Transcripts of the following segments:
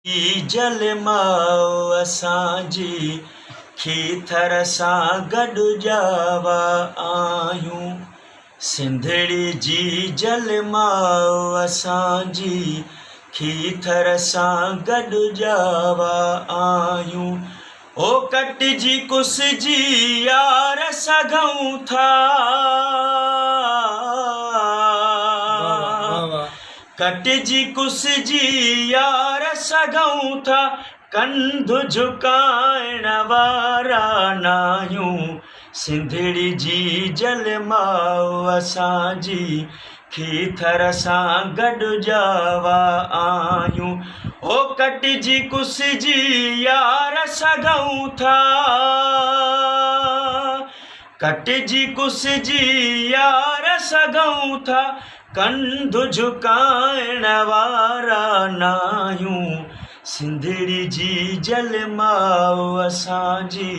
जलमाओ असांजी खीथर सां गॾु जावा आहियूं। सिंधड़ी जी जलमाओ असांजी खीथर सां गॾु जावा आहियूं। ओ कटिजी कुसिजी यार सघूं था, कटिजी कुसिजी यार सघूं था, कंध झुकाइण वारा नाहियूं। सिंधड़ी जी जलमाओ असांजी खीथर सां गॾु जावा आहियूं। ओ कटिजी कुसिजी यार सघूं था, कटिजी कुसिजी यार सघूं था, कंध झुकाइण वारा नाहियूं। सिंधड़ी जी जलमाओ असांजी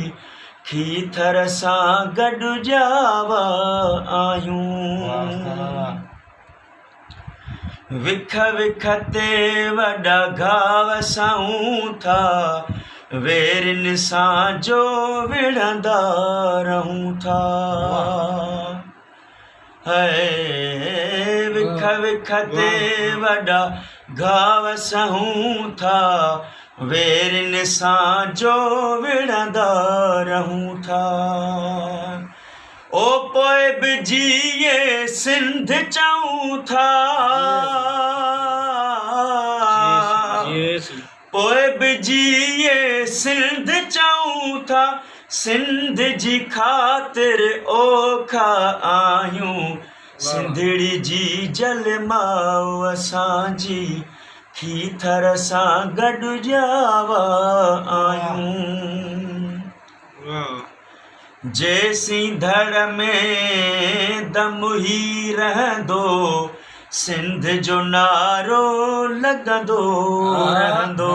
खीथर सां गॾु जावा आहियूं। विख विख ते वॾा घाव सहूं था, वेरनि सां जो विढ़ंदा रहूं था। विख विख ते वॾा घाव सहूं था, वेरनि सां जो विढ़ंदा रहूं था। ओ पोइ बि जिए सिंध चऊं था, पोइ बि जिए सिंध चऊं था, सिंध जी ख़ातिर ओखा आहियूं। सिंधड़ी जी जलमाओ असांजी खीथर सां गॾु जावा आहियूं। जेसीं धड़ में दम ही रहंदो, सिंध जो नारो लॻंदो रहंदो।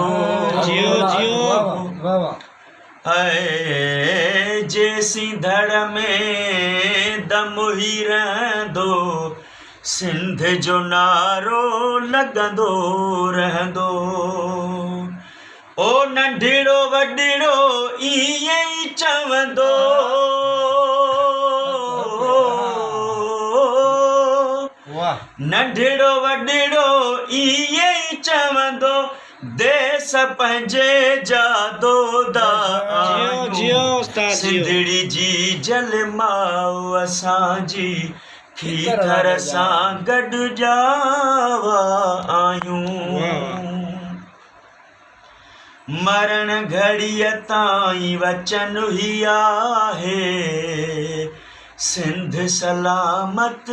जेसीं धड़ में दम ही रहंदो, सिंध जो नारो लॻंदो रहंदो। ओ नंढिड़ो वॾिड़ो ईअं ई चवंदो, नंढिड़ो वॾिड़ो ईअं ई चवंदो, देस पंहिंजे जादोदा आहियूं। सिंधड़ी जी जलमाओ असांजी खीथर सां गॾु जावा आहियूं। मरण घड़ीअ ताईं वचन ही आहे, सिंध सलामत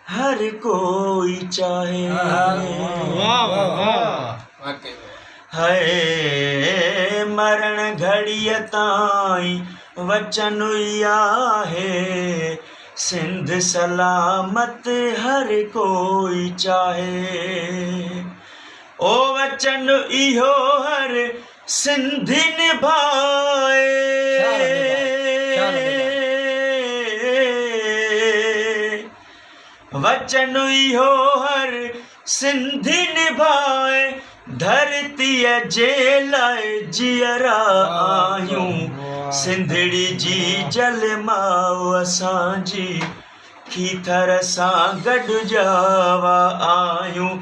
हर कोई चाहे। है मरण घड़ीअ ताईं वचन ही आहे, सिंध सलामत हर कोई चाहे। ओ वचन इहो हर सिंधी निभाए, वचन इहो हर सिंधी निभाए, धरतीअ जे लाइ जीअरा आहियूं। सिंधड़ी जी जलमाओ असांजी खीथर सां गॾु जावा आहियूं।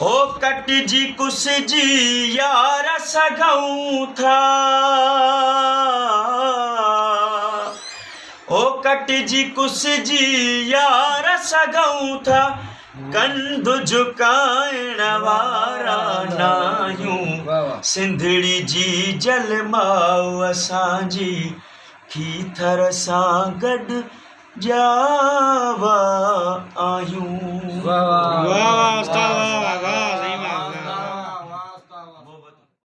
ओ कटिजी कुसिजी यार सघूं था, ओ कटिजी कुसिजी यार सघूं था, कंध झुकाइण वारा नाहियूं। सिंधड़ी जी जलमाओ असांजी खीथर सां गॾु जावा आहियूं।